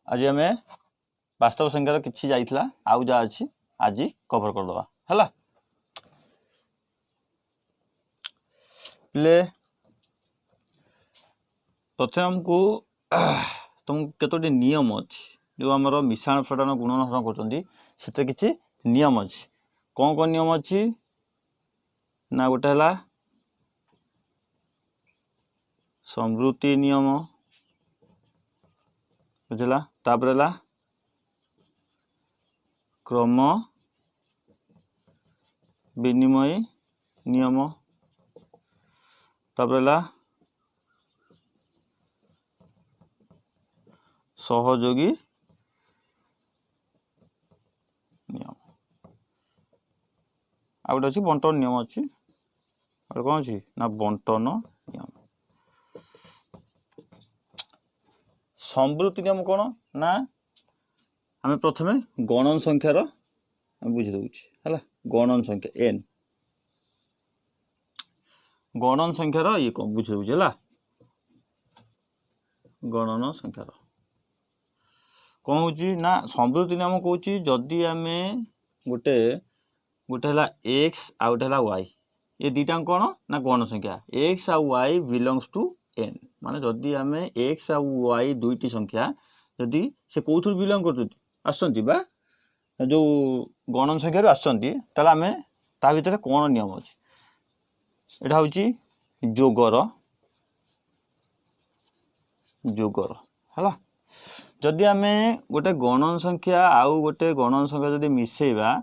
आज आम वास्तव संख्यार किसी जाइला आउ जा अच्छी आज कवर करदे है पे प्रथम आमको तुम केतोटी नियम अच्छी जो आमर मिश्रण फटाण गुणन हरण कर किसी नियम अच्छी कौन कौन नियम अच्छी ना गोटे है संवृत्ति नियम बुझला तापर है क्रम विनिमय नियम तापर है सहयोगी नियम आ गोटे अच्छी बंटन नियम अच्छी कौन अच्छी ना बंटन नियम संवृत्ति नियम कौन ना आम प्रथमे गणन संख्यार बुझी दूसरे है गणन संख्या एन गणन संख्यार ये कौन बुझी दूसरे है गणन संख्यार कौन हो ना संवृत्ति नियम कौच जदि आम गोटे गोटे है एक्स आ गोटे है वाई ये दुटा कौन ना गण संख्या एक्स आ वाई बिलंग्स टू एन माने जदि आम एक्स आ वाई दुईटी संख्या जदि से कौन बिलंग कर जो गणन संख्या आसमें आम ता भर कौन नियम अच्छी यहाँ हूँ जोगर जोगर है जदि आम गोटे गणन संख्या आउ गोटे गणन संख्या जदि मिसेबा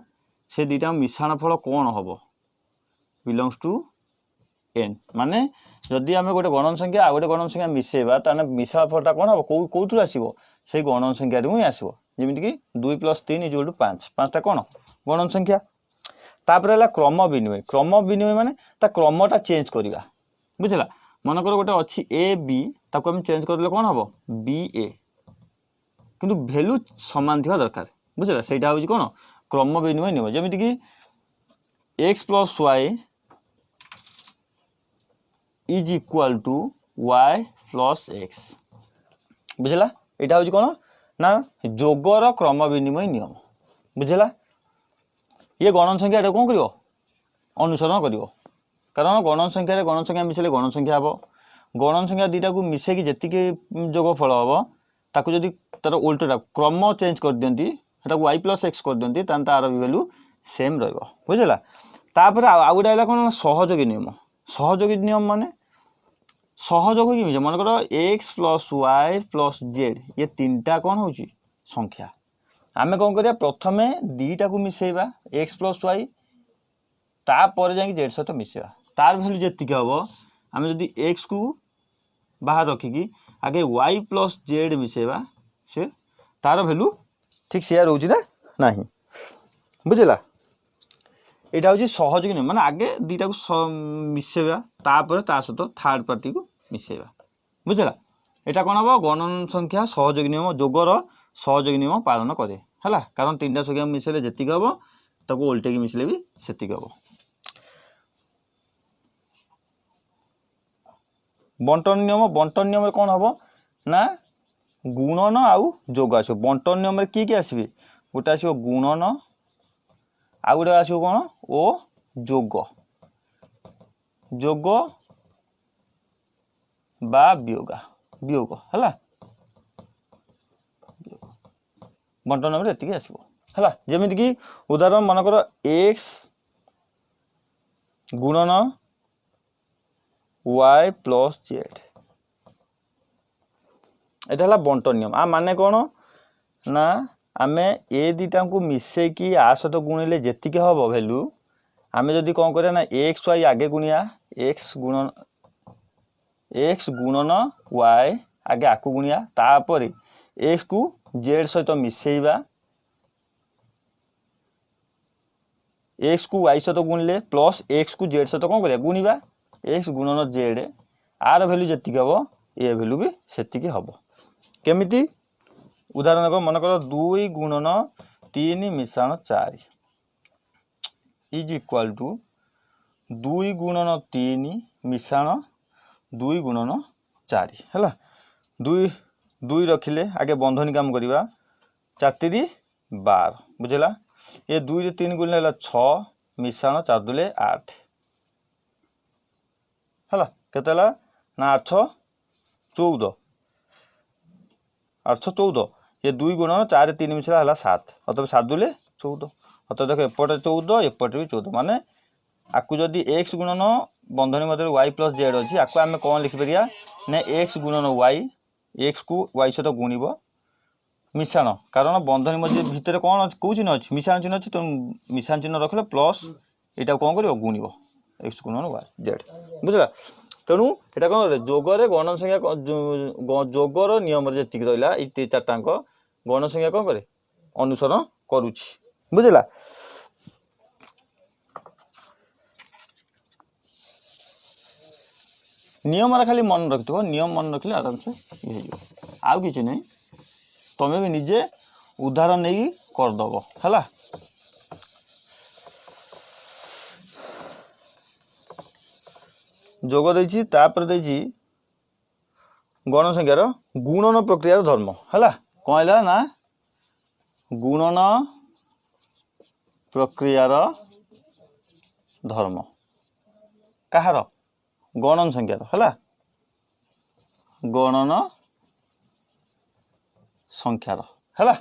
से दुटा मिश्रण फल कौन हम बिलंग्स टू एन माने जदि आम गोटे गणन संख्या आउ गोटे गणन संख्या मिसेबा ताने मिश्रण फलटा कौन हम कौटू आसो से गणन संख्या ही आसो जमीक 2 + 3 = 5 5टा कौन गणन संख्या तापर है क्रम विनिमय माने ता क्रमटा चेंज करवा बुझला मनकर गोटे अच्छी ए बी ताको हम चेंज करले कौन हम बी ए किंतु वैल्यू सामान थी दरकार बुझला से हूँ कौन क्रम विनिमय नियम जमीक x + y = y + x बुझला यहाँ हूँ कौन ना जोगर क्रम विनिमय नियम बुझला ये गणन संख्या ये कौन कर अनुसरण कर कारण गणन संख्या मिसले गणन संख्या हम गणन संख्या दुटा को मिसेक जी जोगफल हम ताकू जदि तार उल्टा क्रम चेंज कर दियंती y + x कर दियंती तार वैल्यू सेम रहिबो बुझला तापर आ गोटे है कौन सहयोगी नियम माने सहयोग कि मनकर x + y + z ये तीनटा कौन हो संख्या आमे कौन करिया प्रथमे दीटा को मिसेबा x + y तापर जाकि z सहित मिसेबा तार वैल्यू जी हम आम जदि x को बाहर रखिकी आगे y + z मिसेबा से तार वैल्यू ठीक से रोचे ना नहीं बुझला यहाँ हूँ सहयोगी नियम माने आगे दीटा को मिसेबा तापर ता सहित थर्ड पार्टी को मिसेबा बुझला यहाँ कौन हम गणन संख्या सहयोगी नियम जोगर सहयोगी नियम पालन करे है कारण 3टा संख्या मिसेले जी हम ताको उल्टे मिसले भी से हम बंटन नियम कौन हम ना गुणन आउ जोग आस बंटन नियम किए आसवे गोटे आसो गुणन आ गोटे आसो कौन ओ जोग जोग बा वियोग वियोग है बंटन नियम ये आसो है जमीक कि उदाहरण मनकर x गुणन y + z एटा है बंटन नियम आ माने कौन ना आम ए दुटा को मिसेकी आ सहित गुणिले जी हम वैल्यू आम जदि कौन करें ना एक्स वाई आगे गुणिया एक्स गुणन y आगे आकु गुणिया तापर एक्स को z सहित मिसेबा एक्स को y सहित गुणिले प्लस एक्स को z सहित कौन करिया गुणिबा एक्स गुणन z आर वैल्यू जी हम ए वैल्यू भी सेतिकी हम केमिति उदाहरण मनकर 2 गुणन 3 मिश्रण 4 = 2 गुणन 3 मिश्रण 2 गुणन 4 है 2 दुई रखिले आगे बंधनी काम करवा 4 3 12 बुझला ये 2 रे 3 गुण है 6 मिशाण 4 2 8 है केते ना 8 14 814 ये 2 गुण 4 3 मिश्रा है 7 अतः 7 2 14 अतः देख एपटे 14 एपटे भी 14 माने आपको जदि x गुणन बंधनी मध्य y प्लस जेड अच्छी आपको आम कौन लिखिपर ना x गुणन y x को y सहित गुणव मिशाण कारण बंधनी मध्य भितर कौन कौ चिन्ह अच्छी मिशाण चिन्ह अच्छी तुम मिशाण चिन्ह रखिले प्लस यहाँ कौन कर गुणव x गुणन y जेड बुझला तेणु यहाँ कौन जोगर गण संख्या जोगर नियम जी रहा ये 4टाक गण संख्या कौन करे अनुसरण करुच्ची बुझला नियम खाली मन रखिथ नियम मन रखिले आराम से ये आउ कि नहीं तुम्हें भी निजे उदाहरण नहीं करदब है जोग देछि तापर देछि गण संख्यार गुणन प्रक्रिया धर्म है कौन है ना गुणन प्रक्रियार धर्म कहार गणन संख्यार है गणन संख्यार है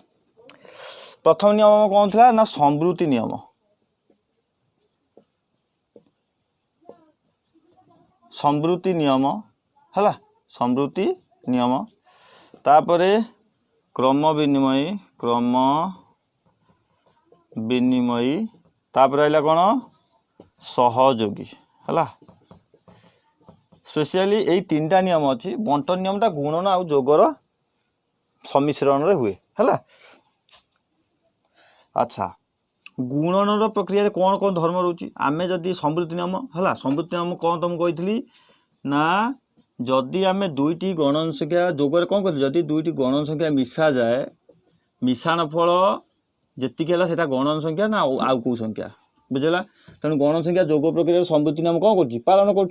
प्रथम नियम कौन था ना संवृत्ति नियम संवृत्ति नियम है संवृत्ति नियम तापरे क्रम विनिमयी तापर आइला कौन सहयोगी है स्पेशली यही 3टा नियम अच्छी बंटन नियमटा गुणन आउ जोगर सम्मिश्रण रे हुए है अच्छा गुणन प्रक्रिया कौन कौन धर्म रोचे आमे जदि संवृत्ति नियम है संवृत्ति नियम कौन तुम कही ना जदि आमे दुईटी गणन संख्या जोगर कौन कर जदि दुईटी गणन संख्या मिसा जाए मिशाण फल जी है गणन संख्या ना आउ कौ संख्या बुझला तेणु गणन संख्या जोग प्रक्रिया संवृत्ति नियम कौन कर पालन कर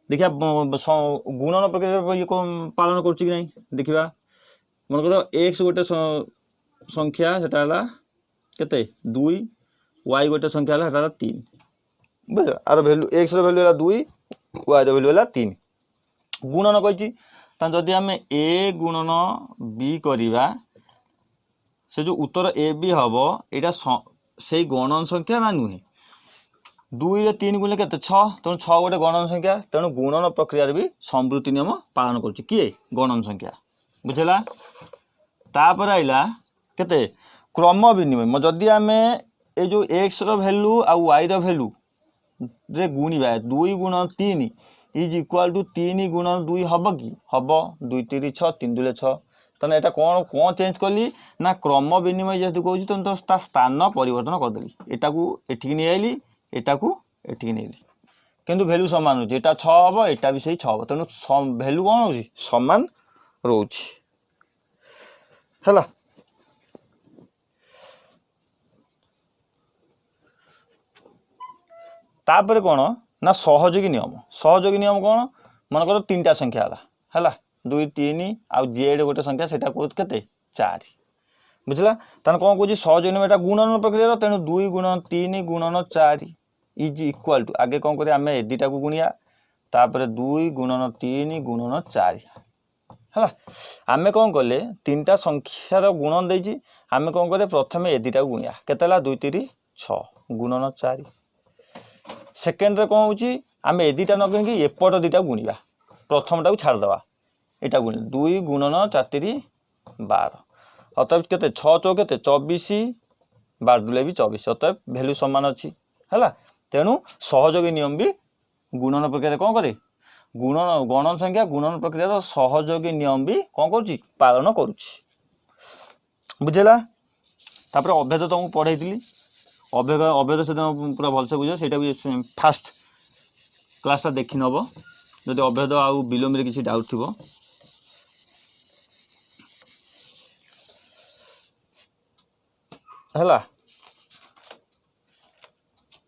देखिए गुणन प्रक्रिया ये कौन पालन कर देखा मन कर एक्स गोटे संख्या सेटा केते 2 y गोटे संख्या है 3 बुझ आर वैल्यू x रो वैल्यू है 2 y रो वैल्यू है 3 गुणन कही जदि आम a गुणन b करवा से जो उत्तर ए बी हम यहाँ से गणन संख्या ना नुहे 2 रे 3 गुणे के 6 तेणु 6 गोटे गणन संख्या तेणु गुणन प्रक्रिया भी संवृत्ति नियम पालन कर किए गणन संख्या बुझला तापर आइला केते क्रम विनिमय जदि आम ये जो एक्स वैल्यू आउ वाई वैल्यू रे गुणा 2 गुण 3 इज इक्वाल टू 3 गुण 2 हम कि हम 2 3 6 3 2 6 तेना यहाँ कौन कौन चेंज कली ना क्रम विनिमय जेहतु कहूँ तो स्थान परिवर्तन करदेली एटा को एठिक नहीं आइली एटा को एठिक नहीं आइली किंतु वैल्यू सामान हो 6 हम एटा भी सही 6 हम तेणु वैल्यू कौन हो सामान रोच है तापर कौन ना सहयोगी नियम कौन मन कर 3टा संख्या है 2 3 आउ जेड गोटे संख्या से केते 4 बुझला तने कौन कहूँ सहयोगी नियम एटा गुणन प्रक्रिया तेणु 2 गुण 3 गुणन 4 इज इक्वाल टू आगे कौन कर आम ए दुटा को गुणिया तापर 2 गुणन 3 गुणन 4 है आम कौन कले 3टा संख्यार गुणन देछि आम कौन करे प्रथम ए दुटा को गुणिया केते 2 3 6 गुणन 4 सेकेंड रे कौन होची आम ए दुटा न कहीं एपट दुटा गुणा प्रथमटा को छाड़देवा यहाँ गुण 2 गुणन 4 3 12 अतएव केते 6 चौ केते 24 12 दुले भी 24 अतएव वैल्यू समान अच्छी है तेणु सहयोगी नियम भी गुणन प्रक्रिया कौन करे गुणन गणन संख्या गुणन प्रक्रिया सहयोगी नियम भी कौन कर पालन करुच्ची बुझेगा तापर अभेद तुमको पढ़ाई अभेद से पूरा भलसे बुझे से भी फास्ट क्लासटा देखी नब जदि अभेद आउ विलोम किसी डाउट थी है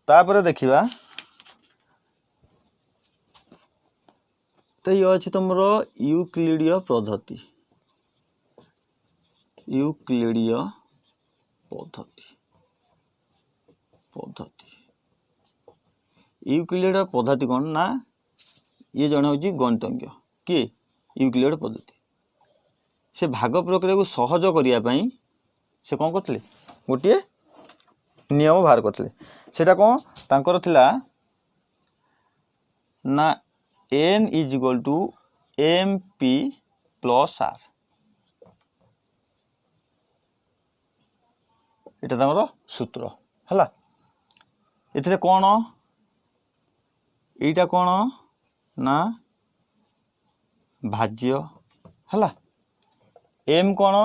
तापर देखिबा तो ये अच्छी तुम यूक्लिडीय पद्धति यूक्लिडीय पद्धति यूक्लिड पद्धति कौन ना ये जन हूँ गणितज्ञ किए यूक्लिड पद्धति से भाग प्रक्रिया को सहज करने से कौन करते गोटे नियम बाहर करते सेटा कौन तांकर थिला ना n is equal to M P plus R एटा तांकर सूत्र हला एथिरे कौन एटा कौन ना भाज्य हला एम कौन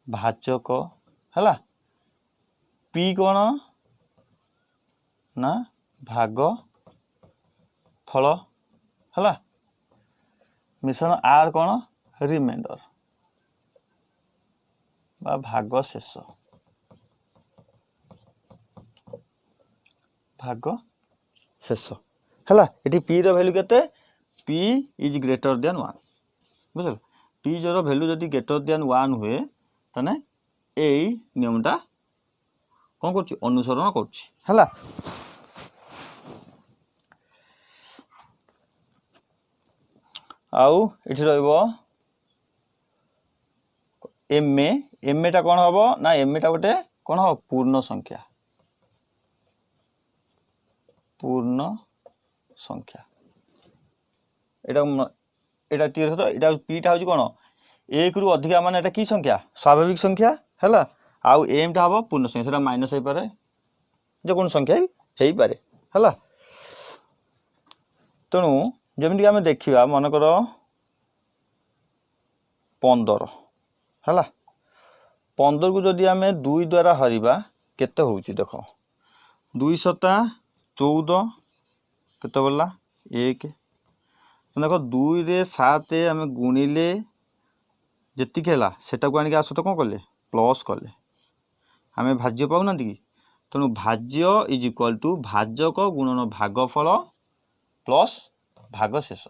भाजक हला पी कौन ना भाग फल हला मिश्रण आर कौन रिमाइंडर बा भाग शेष हला एटी पी रो वैल्यू केते पी इज ग्रेटर देन 1 बुझल पी जरो वैल्यू जदी ग्रेटर देन 1 हुए तने एई नियमटा कौन करछि अनुसरण करछि हला आउ एठी रहइबो एम टा कौन हबो ना एम टा गोटे कौन हो पूर्ण संख्या एटा क्लियर हो एटा पी टा हो कौन एक रु अधिका माने एटा की संख्या स्वाभाविक संख्या हैला आउ एम टा हबो पूर्ण संख्या सेटा माइनस हे पारे जे कोन संख्या हेई पारे हैला तणु जेमिति आमे देखिबा मन करो 15 हैला 15 को जदि आमे 2 द्वारा हरिबा केते होउची देखो 2 सता 14 केते बोलला 1 देखो 2 रे 7 आमे गुणिले जति केला सेटा को आनिक आसो तो कोन करले प्लस करले आमे भाज्य पाउना कि तणु भाज्य इज इक्वल टू भाजक गुणन भागफल प्लस भाग शेष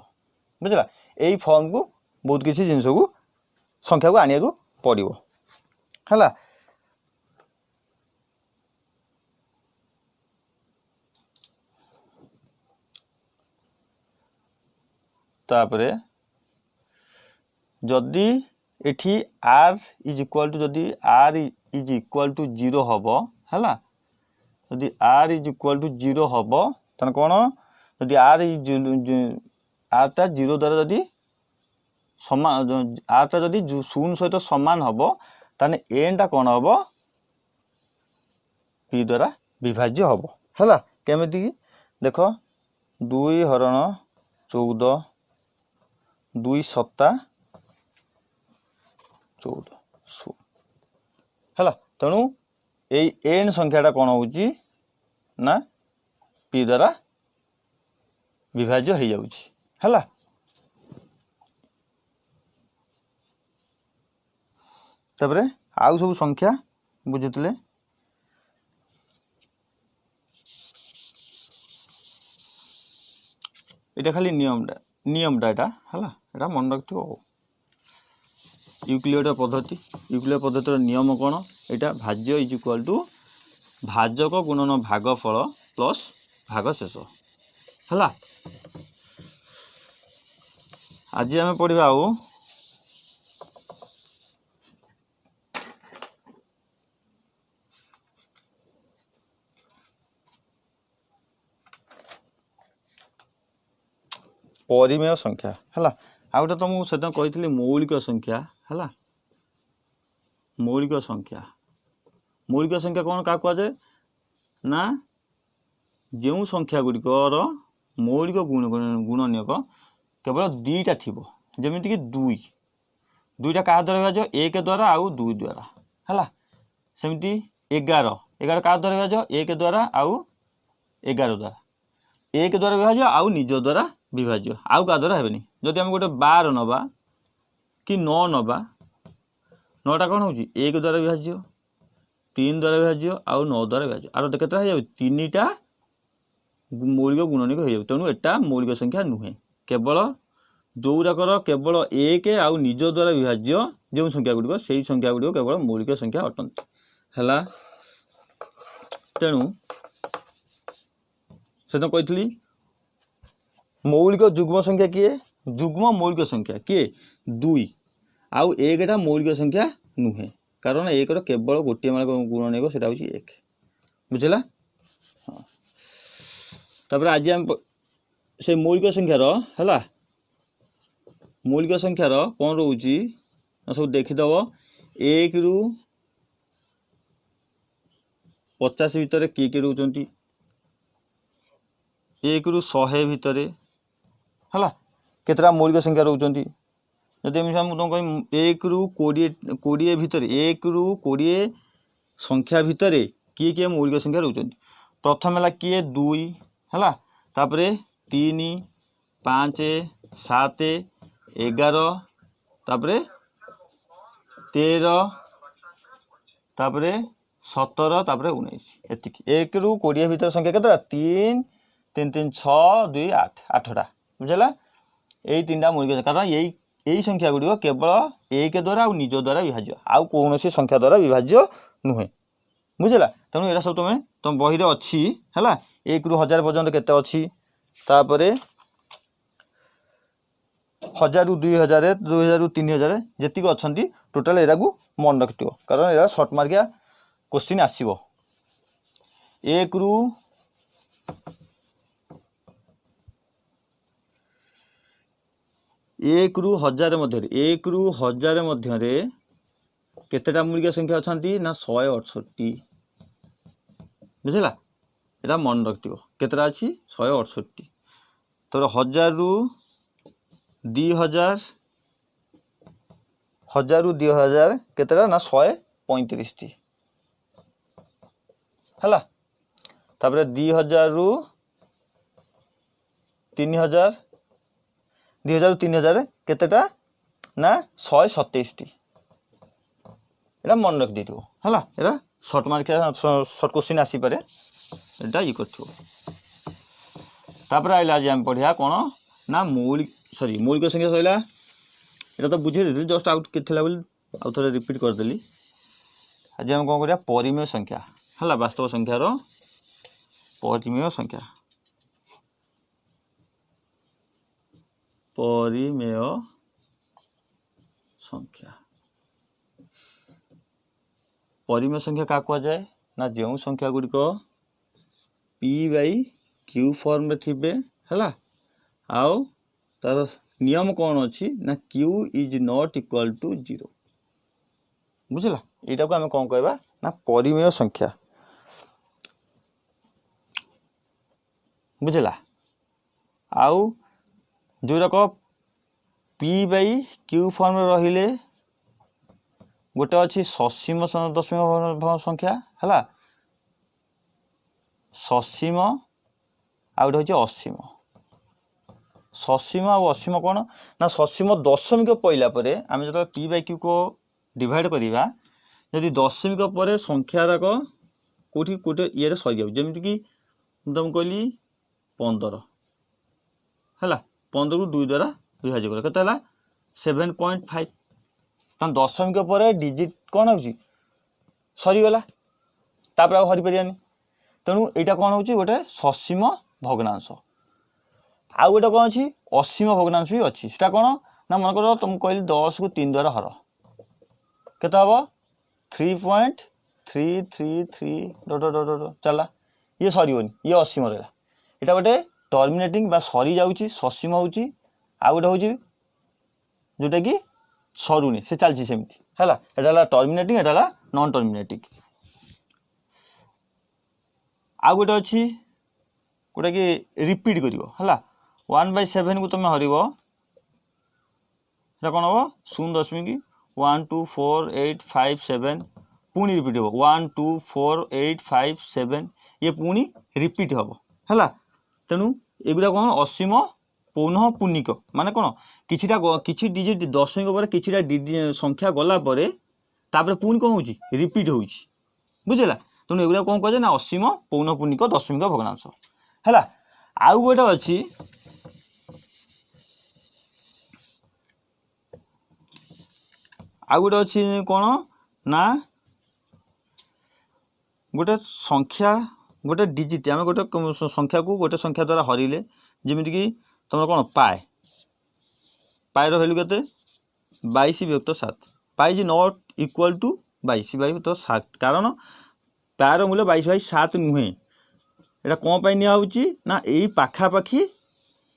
बुझला एई फॉर्म को बहुत किसी जिंस को संख्या को आनिया को पड़िबो हला तापरे जदि एठी r इज इक्वल टू जदि r इज इक्वल टू 0 हबो हला जदि r इज इक्वल टू 0 हबो तन कोन जदि r टा 0 द्वारा जदि समान r टा जदि 0 सहित समान हबो ताने n टा कोन हबो p द्वारा विभाज्य हबो हला केमिति देखो 2 हरण 14 2 सत्ता 14 हला तणु ए n संख्याटा कोन होउची ना p द्वारा विभाज्य हो जाउची हला तबरे आउ सब संख्या बुझितले एटा खाली नियमटा एटा हला एटा मन रखथिबो यूक्लिड पद्धतिर नियम कौन एटा भाज्य इज इक्वल टू भाजक गुणन भागफल प्लस भाग शेष हला आज आम पढ़ा आउ परिमेय संख्या है आ गए तो मुझे कही मौलिक संख्या है मौलिक संख्या कौन क्या कहुए ना जो संख्या गुड़िकर मौलिक गुणनीयक केवल दुईटा थी जमीक दुईटा क्या द्वारा विभाज्य 1 द्वारा आउ 2 द्वारा है सेमती 11 क्या द्वारा विभाज्य 1 द्वारा आउ 11 द्वारा 1 द्वारा विभाज्य आउ निज द्वारा विभाज्य आउ क्या द्वारा हेनी जदि आम गोटे 12 नवा कि 9 नवा 9टा कौन हो 1 द्वारा विभाज्य 3 द्वारा विभाज्य आउ 9 द्वारा विभाज्य आर केतटा हो 3टा मौलिक गुणनिक हो तेणु एटा मौलिक संख्या नुहे केवल जोराकर केवल एक आउ निज द्वारा विभाज्य जो संख्या गुड़िक से संख्या गुड़िक केवल मौलिक संख्या अटंती है। तेणु से तो कही मौलिक जुग्म संख्या किए जुग्म मौलिक संख्या किए 2 आउ 1टा मौलिक संख्या नुहे कारण 1 केवल गोटे मार्ग गुण नहीं से 1 बुझला। हाँ तापर आज हम से मौलिक संख्यार है मौलिक संख्यार कौन रोची सब देखीदब 1 रु 50 भितर किए किए रोचंती 1 रु 100 भितर है केतरा मौलिक संख्या रोचंती जदि तुम कह 1 रु 20 भितर 1 रु 20 संख्या भितर किए किए मौलिक संख्या रोचंती प्रथम है किए 2 है तापर 3 5 7 11 तापर 13 तापर 17 तापर 19 एतिक 1 रु 20 भितर संख्या केतरा 3 3 3 6 2 8 8टा बुझला यही 3टा मौलिक कारण यही संख्या गुड़िक केवल 1 द्वारा और निज द्वारा विभाज्य आउ कौन संख्या द्वारा विभाज्य नुहे बुझला। तेणु यहाँ सब तुम बही अच्छी है 1 रु 1000 पर्यंत केते अच्छी तापर 1000 रु 2000 2000 रु 3000 जेतिक अच्छा टोटाल एरा को मन रखिथ कारण एरा सर्ट मार्किया क्वेश्चन आसीबो 1 रु 1000 मध्य केतेटा मौलिक संख्या अच्छा ना 168 बुझला एटा मन रखिथ केतेटा अच्छी 168 तो 1000 रु 2000 1000 रु 2000 केतेटा ना 135 टी है तापर 2000 रु 3000 2000 रु 3000 केतेटा ना 127 टी एटा मन रख देथिबो हला एटा शॉर्ट मार्क शॉर्ट क्वेश्चन आसी पारे एटा ई करथिबो। तापर आइला आज हम पढ़िया कोन ना मौलिक संख्या सइला एटा तो बुझे देली जस्ट आउट केथिला बोली आउ थोड़े रिपीट कर देली। आज हम कोन करिया परिमेय संख्या हला वास्तव संख्या रो परिमेय संख्या परिमेय संख्या क्या कह जाए ना जो संख्या गुड़िक p/q फॉर्म में थिबे है आउ तार नियम कौन अच्छी ना q is not equal to 0 बुझला यहाँ को आम कौन कहवा ना परिमेय संख्या बुझला आउ जोराक p/q फॉर्म में रहिले गोटे अच्छी ससीम दशमिक संख्या है ससीम आ गोटे हूँ असीम ससीम और असीम कौन ना ससीम दशमिक पहला आम जो p/q को डिवाइड करवा जदि दशमिक पर संख्यारक कौटी कौटे ये सरी जमीक तुम कहली 15 है 15 को 2 द्वारा विभाज्य कर केते 7.5 तम दशमिक पर डिजिट कौन हो सरीगला तापर आ हरि पारियानी तेणु यहाँ कौन हो गोटे ससीम भग्नांश आउ गोटे कौन अच्छी असीम भग्नांश भी अच्छी सेटा कौन ना मन कर तुम कहली 10 को 3 द्वारा हर केते हम 3.333 चला ये सरीबनी ये असीम रहा यहाँ गोटे टर्मिनेटिंग बा सरी जाऊँगी ससीम होउची आ गोटे हूँ जोटा कि सरुनी से चलती सेमती है एटा टर्मिनेटिंग एटा नॉन टर्मिनेटिंग आ गोटे अच्छी गोटे कि रिपीट कर 1/7 को तुम हर कौन हम 0.12485 पुणी रिपीट हम 12485 ये पुणी रिपीट हम है तेणु एगुड़ा कौन असीम पौनः पुनिक माने कौन किसी डिजिट दशमिक पर किसी संख्या गला तापर पुणी कौन हो रिपीट हो बुझेगा तेणु एगुड़ा कौन कह ना असीम पौनः पुनिक दशमिक भग्नांश है आउ गोटे अच्छी आउ गोटे अच्छी कौन ना गोटे संख्या गोटे डिजिट आम गोटे संख्या को गोटे संख्या द्वारा हरिले जमीक तुम कौन पाए पाएर भैल्यू के 22 विभक्त 7 pi is not equal to 22 विभक्त 7 कारण पाएर मूल्य 22/7 नुहे यहाँ कौन पाई निया होची ना यही पाखापाखी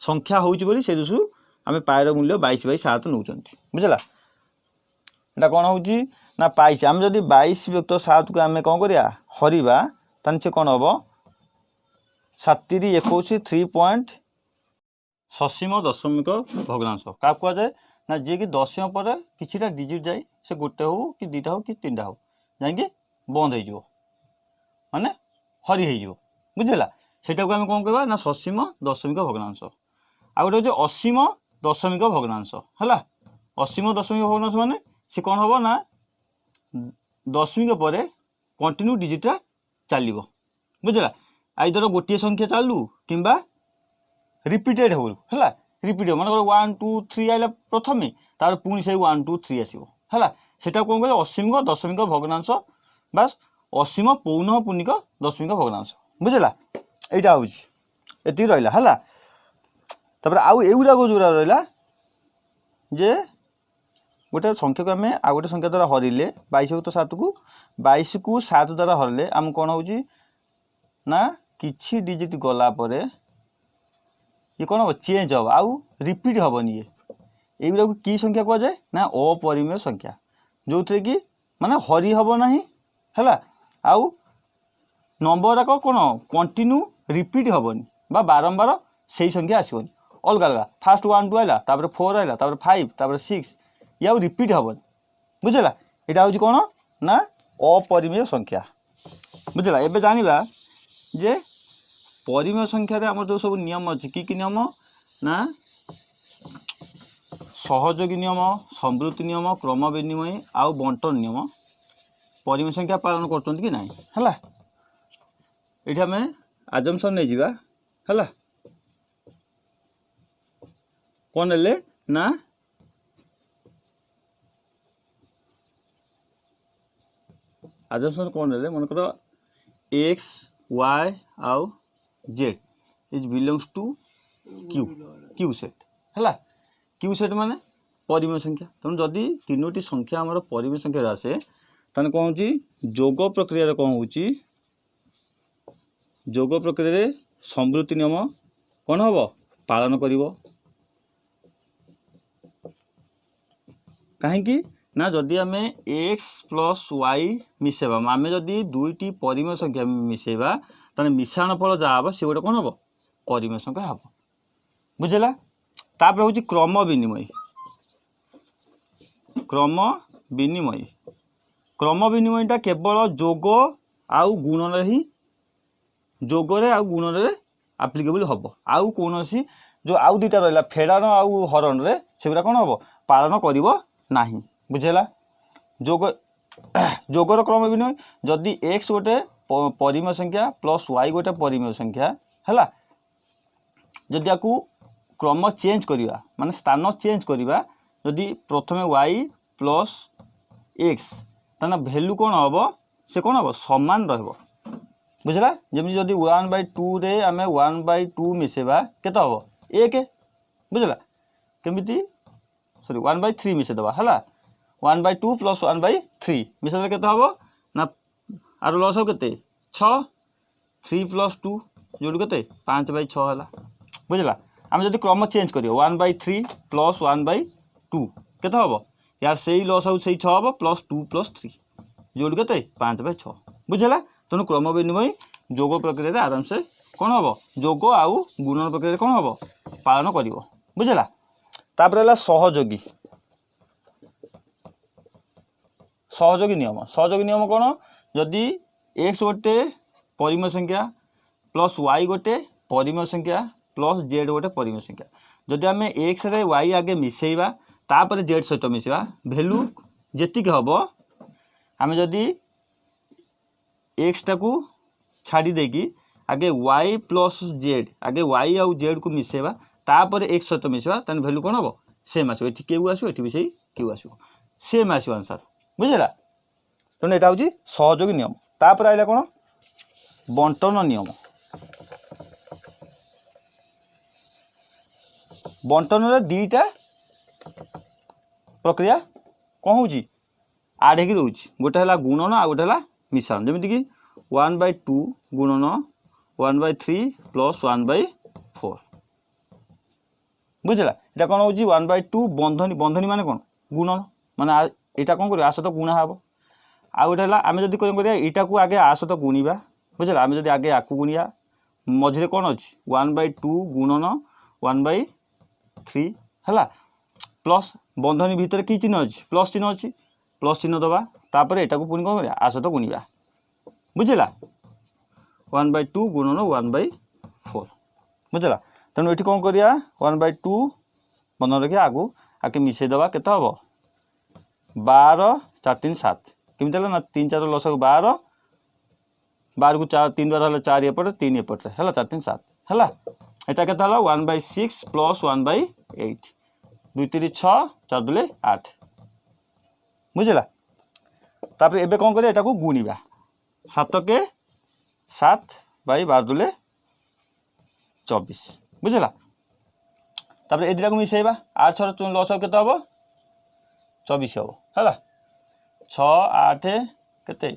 संख्या होची बोली से दृष्टि आम पाएर मूल्य 22/7 नौ बुझला यहाँ कौन होची ना पाई आम जब 22 विभक्त 7 को आम कौन करिया हरिबा तान से कौन हम 7 21 3 पॉइंट ससीम दशमिक भग्नांश क्या कहुए ना जी कि दशम पर किसी डिजिट जाए से गोटे हो कि दुईटा हो कि तीन हो जाकि बंद हो माने हरी हो बुझेगा सेटा को आम कौन कह ना ससीम दशमिक भग्नांश आ गोटे हूँ असीम दशमिक भग्नांश है असीम दशमिक भग्नांश माने सी कौन हम ना दशमिक पर कंटिन्यू डिजिटा चलो बुझेगा आइदर गोटे संख्या चालू कि रिपीटेड हो है रिपीटेड मन 1 2 3 आइला प्रथम तार पुणी से 1 2 3 आसो है सेटा कौन कह असीम दशमिक भग्नांश बा असीम पौन पुनिक दशमिक भग्नांश बुझेगा यहाँ हूँ ये रहा है तापर आउ एगुड़ा जोड़ा रहा जे गोटे संख्या को आम आ गोटे संख्या द्वारा हरिले 22/7 को 22 को 7 द्वारा हरिले आम कौन हो ना किछि डिजिट गला परे ये कौन हम चेंज हम आउ रिपीट हेनी ये युवा को की संख्या कह जाए ना अपरिमेय संख्या जो थे कि माने हरि हम ना है आउ नंबर को कौन कंटिन्यू रिपीट हेनी बारंबार से संख्या आसोनी अलग अलग फास्ट 1 2 आइला 4 आइला 5 6 ये आउ रिपीट हेनी बुझेगा यहाँ हूँ कौन ना अपरिमेय संख्या बुझेगा एबे जानिबा जे परिमेय संख्यार आम जो सब नियम अच्छी कि नियम ना सहयोगी नियम संवृत्ति नियम क्रम विनिमय आउ बंटन नियम परिमेय संख्या पालन कर कि नहीं है ये आम आजम्पशन नहीं जावा है कौन ले ना आजम्पशन कौन ले मन कर एक्स वाई आउ Z is belongs to Q Q set है क्यू सेट माने परिमेय संख्या तेणु जदि तीनोटी संख्या आमर परिमेय संख्या आसे ताने कौन हो जोग प्रक्रिया कौन हो जोग प्रक्रिया संवृत्ति नियम कौन हम पालन करिवो कहीं ना जदि आम एक्स प्लस वाई मिसेबा आम जदि दुईटी परिमेय संख्या मिसेबा ताने मिश्रण फल जहाँ हम सी गोटे कौन हम परिमेय संख्या हम बुझेगा तापर हूँ क्रम विनिमय क्रम विनिमय क्रम विनिमयटा केवल जोग आउ गुणन ही जोगरे आउ गुणन आप्लिकेबल हम आउ कौन जो आउ दुईटा रहा फेड़ाण आउ हरण रे सेगुड़ा कौन हम पालन करिवो नाही बुझेगा जोग जोगर क्रम विनिमय जदि एक्स गोटे परिमेय संख्या प्लस वाई गोटे परिमेय संख्या है जदि आपको क्रम चेंज करवा माने स्थान चेंज करवा जदि प्रथमे वाई प्लस एक्स ताना भैल्यू कौन हम से कौन हम समान रहिबो बुझला जमी जदि 1/2 रे आम 1/2 मिसेबा केते हम 1 बुझला केमिति सॉरी 1/3 मिसेदबा है 1/2 प्लस 1/3 मिसेदले केते हम ना आर लस हो के 6 3 प्लस 2 जोड़ के 5/6 है बुझला आम जब क्रम चेंज कर 1/3 प्लस 1/2 केते हम यार से ही लस हो 6 हम प्लस 2 प्लस 3 जोड़ के 5/6 बुझला तेणु क्रम विनिमय जोग प्रक्रिया आराम से कौन हम जोग आउ गुणन प्रक्रिया कौन हम पालन कर बुझला तापर सहयोगी सहयोगी नियम कौन जदि एक्स गोटे परिमेय संख्या प्लस वाई गोटे परिमेय संख्या प्लस जेड गोटे परिमेय संख्या जदि आम एक्स रे वाई आगे मिसेबा तापर जेड सहित मिसेबा भैल्यू जेतिक हम आम जदि एक्स टाकू छाड़ी देकी आगे वाई प्लस जेड आगे वाई आउ जेड को मिसेबा तापर एक्स सहित मिसेबा तान भैल्यू कौन हम सेम आसो एठी क्यू आसो एठी भी सही क्यू आसो सेम आसो आंसर बुझला। तेणु यहाँ हूँ सहयोगी नियम। तापर आइला कौन बंटन नियम। बंटन दीटा प्रक्रिया कौन हो आड हो रोच गोटे है गुणन आ गोटे है मिश्रण जमीक कि 1/2 गुणन 1/3 प्लस 1/4 बुझला। यहाँ कौन हो 1/2 बंधनी बंधनी मान कौन गुणन मान यहाँ कौन कर आसत गुणा हे आ गोटे है आम जब कौन यहाँ को आगे आसत गुणा बुझला। आम जब आगे आपको गुणा मझे कौन अच्छी 1/2 गुणन 1/3 है प्लस बंधनी भितर कि चिन्ह अच्छी प्लस चिन्ह अच्छी प्लस चिन्ह दबा तापर यहाँ को पुणी कौन कर आसत गुणा बुझला 1/2 गुणन 1/4 बुझला। तेणु ये कौन करिया 1/2 बंधन रखिए आगू आके मिसेदबा के हम 12 4 3 7 केमी ना 3 4 लसक 12 12 को 4 3 द्वारा 4 एपटे 3 एपटे है 4 3 7 है यहाँ के 1/6 प्लस 1/8 2 3 6 4 2 8 बुझला। तापर एबे कौन करिया को गुणिबा 7 के 7 बाई 12 2 24 बुझला। तापर ए दुटा को मिसेबा 8 6 लस के हम 24 हम है 6 8 के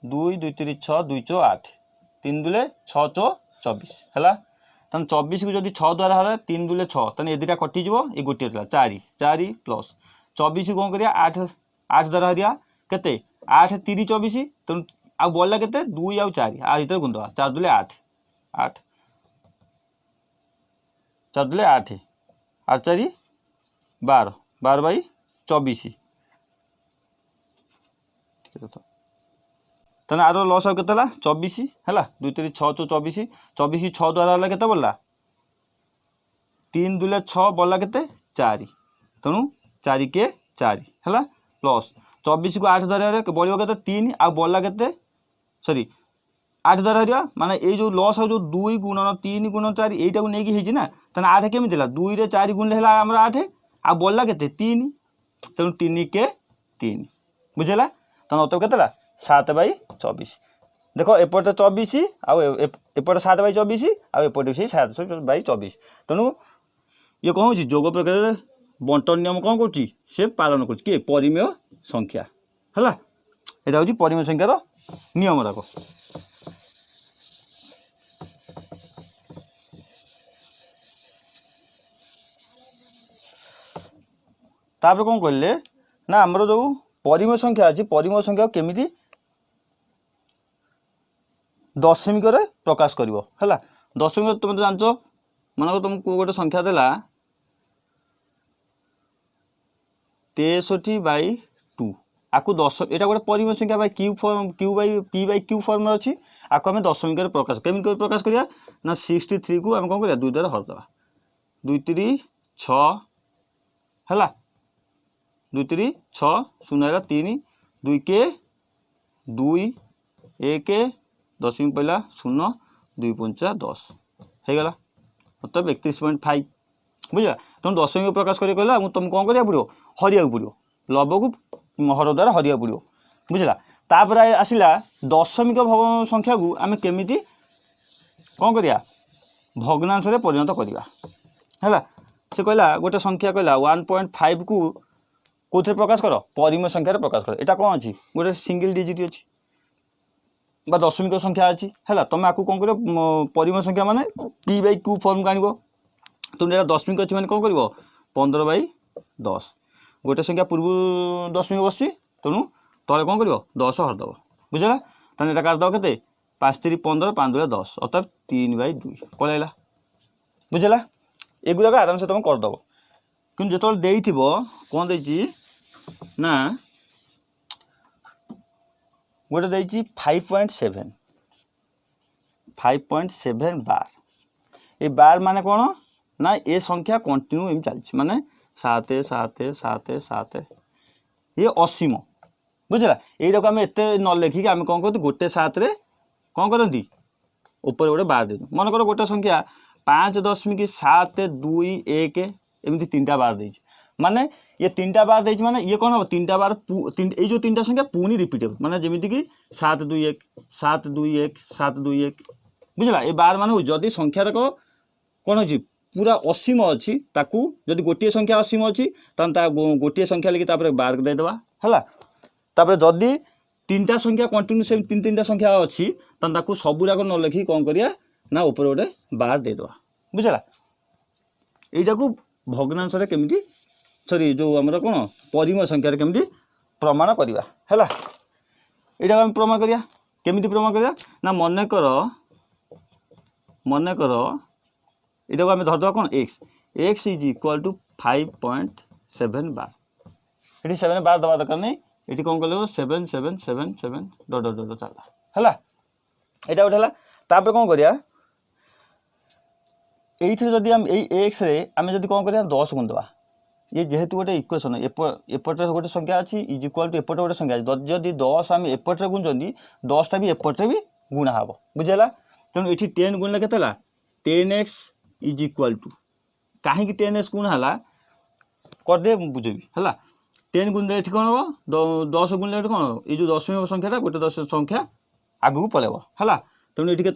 2 2 3 6 2 4 8 3 2 6 4 24 है। तेना 24 को जब 6 द्वारा है 3 2 6 तेना ए दुटा कटिज ये गोटे 4 4 प्लस 24 कौन करिया 8 8 द्वारा हरिया के 8 3 24 तेणु आ बढ़ला के 2 आउ 4 आ भर गुंदवा 4 2 8 8 4 2 8 8 4 12 12/24 तेना आर लस के 24 है 2 3 6 4 24 24 6 द्वारा है के बढ़ला 3 2 6 बढ़ला के 4 तेणु 4 के 4 है प्लस 24 को 8 द्वारा बढ़ के 3 आ बढ़ला के सॉरी 8 द्वारा हरिया माने ये जो लस हो जो 2 गुणन 3 गुणन 4 यहीटा को लेकिन ना तेना 8 केमी 2 रे 4 गुण है आम 8 आ बढ़ला के 3 तेणु 3 के 3 बुझेगा। तेना उत्तर के 7/24 देख एपटे 24 आएपटे 7/24 आएपटे से 7/24 तेणु ये कौन हो जोग प्रक्रिया बंटन नियम कौन कर पालन कर परिमेय संख्या है यहाँ हूँ परिमेय संख्यार नियम रख। तापर कौन कहले ना आमर जो परिमेय संख्या अच्छी परिमेय संख्या केमिति दशमिक प्रकाश कर है दशमिक तुम तो जानच मन तुमको गोटे संख्या देला 63/2 आपको 10 यहाँ गोटे परिमेय संख्या by Q form Q by P Q form अच्छी आपको आम दशमिक प्रकाश केमी प्रकाश करिया ना 63 को आम कौन करिया 2 द्वारा हरदे 2 3 6 है 2 3 6 0 3 2 के 2 1 दशमिक पहला 0 2 5 10 होगला मतलब 31.5 बुझा। तुम दशमिक प्रकाश कर तुम कौन करा पड़ो हरिया पड़ो लव को हर द्वारा हरिया पड़ो बुझला। तापर आसला दशमिक संख्या को आम केमी कौन करिया भग्नांश परिणत करवा है से कहला गोटे संख्या कहला 1.5 को कौन प्रकाश कर परिमेय संख्यार प्रकाश कर यहाँ कौन अच्छी गोटे सिंगल डिजिट अच्छी दशमिक संख्या अच्छी है तुम आपको कौन कर परिमेय संख्या माने पी/क्यू फॉर्म को आण तुम यहाँ दशमिक अच्छी मैंने कौन कर 15/10 गोटे संख्या पूर्व दशमिक बस तेणु तले कौन कर 10 हरदब बुझला। तेना यहाँ काटद के 5 3 15 5 2 10 अर्थात 3/2 कल आइला बुझला। एगुड़ाक आराम से तुम करदेव कि जो दे कौन दे ना गोटे दे 5.7 बार ये बार माने कौन ना ये संख्या कंटिन्यू एम चलती माने 7 7 7 7 ये असीम बुझला। यही आम एत न लिखिक आम कौन करते गोटे 7 रे कौन करती ऊपर गोटे बार दे मन कर गोटे संख्या 5.7 2 1 एमती 3टा बार दे माने ये 3टा बार देछि माने ये कौन हम 3टा बार ये जो 3टा संख्या पुणी रिपीट हो माने जमीती कि 7 2 1 7 2 1 7 2 1 बुझला ए बार माने जदि संख्या रक कौन हो पूरा असीम अच्छी ताकू जदि गोटे संख्या असीम अच्छी गोटे संख्या लेकिन तापर बार देदेबा है तापर जदि 3टा संख्या कंटिन्यू से 3 संख्या अच्छी ताकू सबुराक न लिखी कौन करिया ना ऊपर गोटे बार देदेबा बुझला एटा को भग्नांश रे केमिति सॉरी जो हमर कोन परिमेय संख्या रे केमिति प्रमाण करिवा हैला एटा हम प्रमाण करिया केमिति प्रमाण करिया ना मने करो एटा को हम धरदवा कोन x इज इक्वल टू 5.7 बार एटी 7 बार दबा दरकार नै एटी कोन करले 7 7 7 7 डॉट डॉट डॉट चला हैला एटा उठला तापर कोन करिया एइथे जदि हम ए x रे हम जदि कोन करिया 10 गुण दबा ये जेहेतु गोटे इक्वेशन एपटे गोटे संख्या अच्छी इज इक्वल टू एपटे गोटे संख्या जदि 10 आम एपटे गुणुंट 10टा भी एपटे भी गुणा हम बुझेगा तेणु ये 10 गुणले के 10x इज इक्वल टू कहीं 10x गुणा करदे बुझेबी है 10 गुण ये कौन हम 10 गुणले कौन ये जो दशमिक संख्याटा गोटे 10 संख्या आगू पलैब है तेणु ये के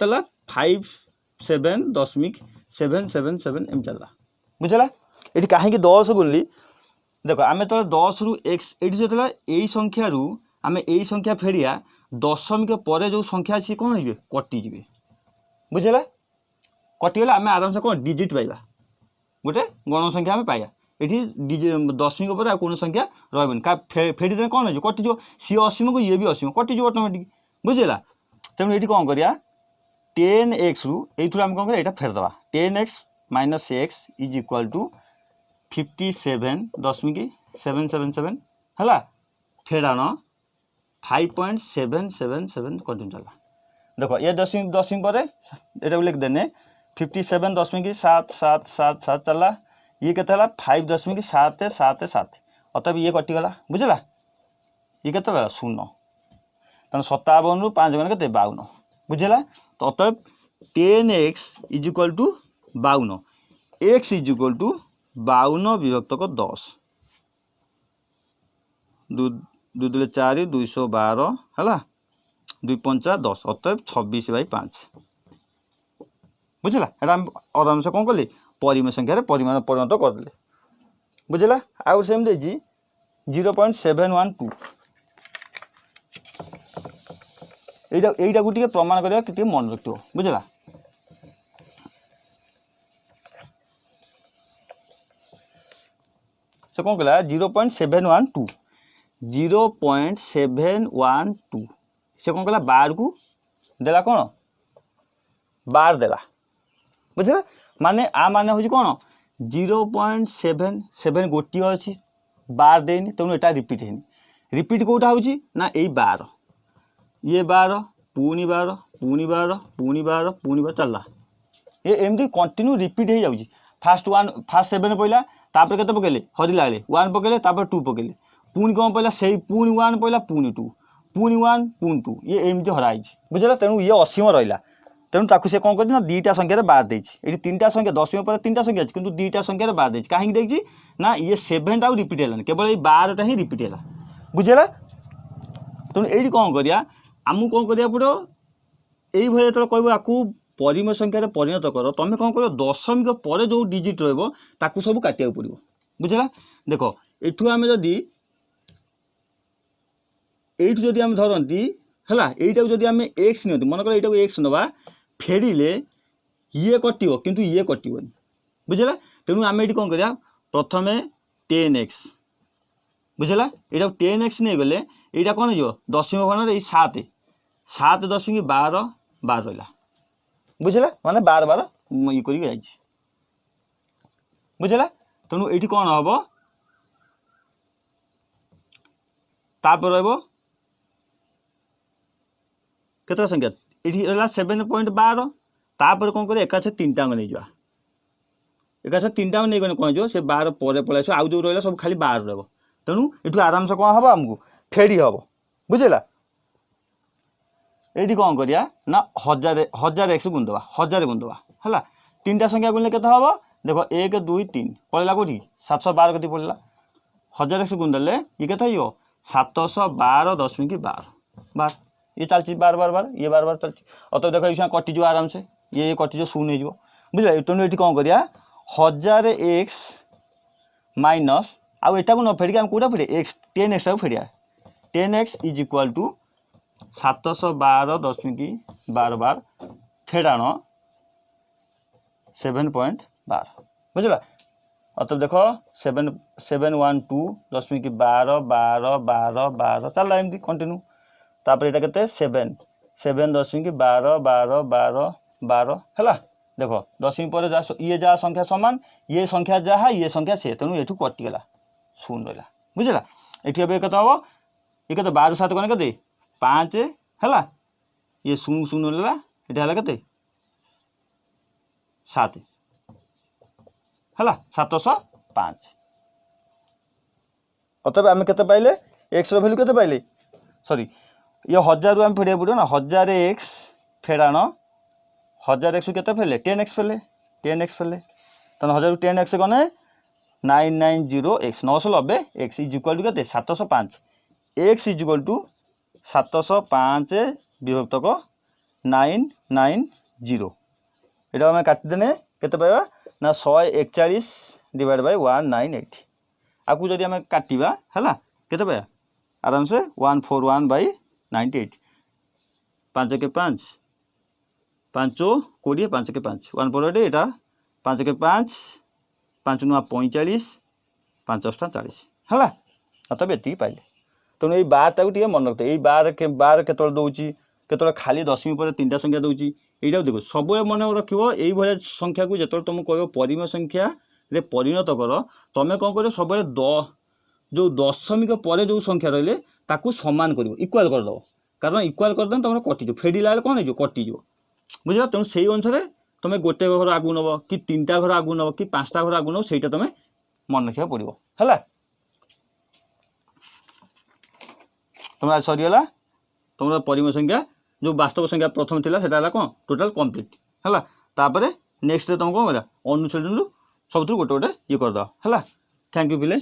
5.7.777 एम चलला बुझेगा ये कहीं 10 गुणली देख आम तो 10 रु x ये जो यही संख्या आम यही संख्या फेरिया दशमिक पर जो संख्या अच्छी कौन हो कटिजे बुझेगा कटिगला आम आराम से कौन डिजिट पाइबा गोटे गण संख्या आम पाइबा ये दशमिक पर कौन संख्या रही फेरी देने कौन हो कटिज सी असीम को ये भी असीम कटिज ऑटोमेटिक बुझेगा तेणु ये कौन करिया 10x रु आम कौन करिया फेरदे 10x minus x is equal to 57.777 है फेराण 5.777 कंटिन्यू चला देख ये दशमिक पर ये लिखदेने 57.777 चला ये के 5.777 अतएव ये कटिगला बुझला ये के 0 तेना 57 रु 5 गण के 52 बुझेगा तो अतएव 10x is equal to 52 x is equal to 52 विभक्त 10 2 2 4 212 है 2 5 10 अतएव 26/5 बुझला एटा आराम से कौन कली परिमेय संख्या परिमाण परिणत करदे बुझला आउ सेम देजी 0.712 एटा को टिके प्रमाण करबा टिके मन रखियो बुझला से कौन कहला 0.712 0.712 से कौन कहला बार को देला कौन बार देला बुझे माने आ माने हो कौन 0.77 गोटी अच्छी बार देनी तेणु एटा रिपीट है रिपीट कौटा हो ना यही बार ये बार पुणी बार पुणी बार पुणी बार पुणी बार चलला ये एमती कंटिन्यू रिपीट हो जाऊँगी फास्ट 7 पड़ा तापर के पकेले हरिला 1 पकेले तापर 2 पकेले पुणी कौन पड़ा से पुणी 1 पड़ा पुणी 2 पुणी 1 पुणी 2 ये एमती हराई बुझे तेणु ये असीम रहा तेणु ताकू से कौन कर 2टा संख्यार बार देती 3टा संख्या दशमिक पर 3टा संख्या अच्छी किंतु 2टा संख्यार बार देती कहीं देखी ना ये 7टा रिपीट है केवल ये 12टा ही रिपीट है बुझेगा तेणु ये कौन करिया आमको कौन करिया पड़ो यही भाई जो कह आपको परिमेय संख्यार परिणत कर तुम कौन कर दशमिक पर जो डिजिट रही सब काटिया पड़ो बुझेगा देख एठू आम जदि एठू आम धरती है यहीटा जदि आम एक्स नि मन कर यू एक्स नवा फेरिले ये कटिव किंतु ये कटिबनी बुझेगा तेणु आम ये कौन करिया प्रथम 10x बुझेगा यहाँ 10x नहीं गले यहाँ कौन हो दशमिक भाण ये 7.12 बार रहा बुझेगा माने 12 ये कर बुझेगा तेणु ये कौन हम तापर केतटा संख्या ये रहा 7.12 तापर कौन कर एका 3टा नहीं जा एका 3टा नहीं गले कौन हो 12 पर पलैस आउ जो रहा सब खाली 12 रहा तेणु ये आराम से कौन हम आमको फेरी हम बुझेगा ये कौन करिया ना 1000 x गुण दबा 1000 गुण दबा है 3टा संख्या गुणले केते हम देख 1 2 3 पड़ेगा कौटी 712 कति पड़ेगा 1000x गुणदेले ये केते हो 712.12 ये चलती बार बार बार ये बार बार चलती अत देख ये कटिज आराम से ये कटिज शून्य हो बुझे तेणु ये कौन करिया 1000x माइनस आउ एटा को न फेडिक हम कोटा फेडिया x 10x को फेडिया 10x इज इक्वल टू 712.12 फेडाण 7.12 बुझला अतः देखो 712.12 चल एमती कंटिन्यू तापर एटा केते 7.12 है देखो दशमी पर ये जहाँ संख्या समान ये संख्या जहाँ ये संख्या से तेणु ये कटिगला शून्य रहा बुझला ये केते हम ये केते 12 7 कौन के 5 है ये शून्य शून्य रहा ये के 7 है 705 अतः आम के पाइले एक्स भैल्यू के पाइले सॉरी ये 1000 आम फेड़ा पड़ो ना 1000x फेड़ाण 1000x के फेले 10x फेले 10x फेले तो 1000 10x कौन 990x 990x is equal to के 705 x इज इक्वल टू 705 विभक्त को 990 ये आम काटिदेने केते पाइबा ना 141 डिवाइड बाय 198 आपको जदि आम काटिबा हैला केते पाइबा आराम से 141 बाय 98 5 के 5 5 20 5 के 5 1 पर एटा 5 के 5 5 नुआ 45 5 8 40 हैला अतः एति पाइले तेणु ये बार टाक मन रखते ये बार के दौची के खाली दशमी पर 3टा संख्या दौची यहाँ देखो सब मन रखो ये संख्या को जो तुम कह परिमेय संख्या रे परिणत कर तुम्हें कौन कर सब जो दशमिक पर जो संख्या रही ताकू सामान कर इक्वाल करदेव कारण इक्वाल करदे तुम कटिज फेडिला कौन हो कटिज बुझा तेणु से अनुसार तुम्हें गोटे घर आगू नब कि 3टा घर आगू नब कि 5टा घर आगू नब से तुम्हें मन रखा पड़ो है तुम आज सरीगला तुम परिमेय संख्या जो वास्तव संख्या प्रथम थिला सेटा कौन टोटाल कंप्लीट है तापर नेक्स्ट तुम कौन कर अनुच्छेद सब गोटे गोटे ये करद है थैंक यू पिले।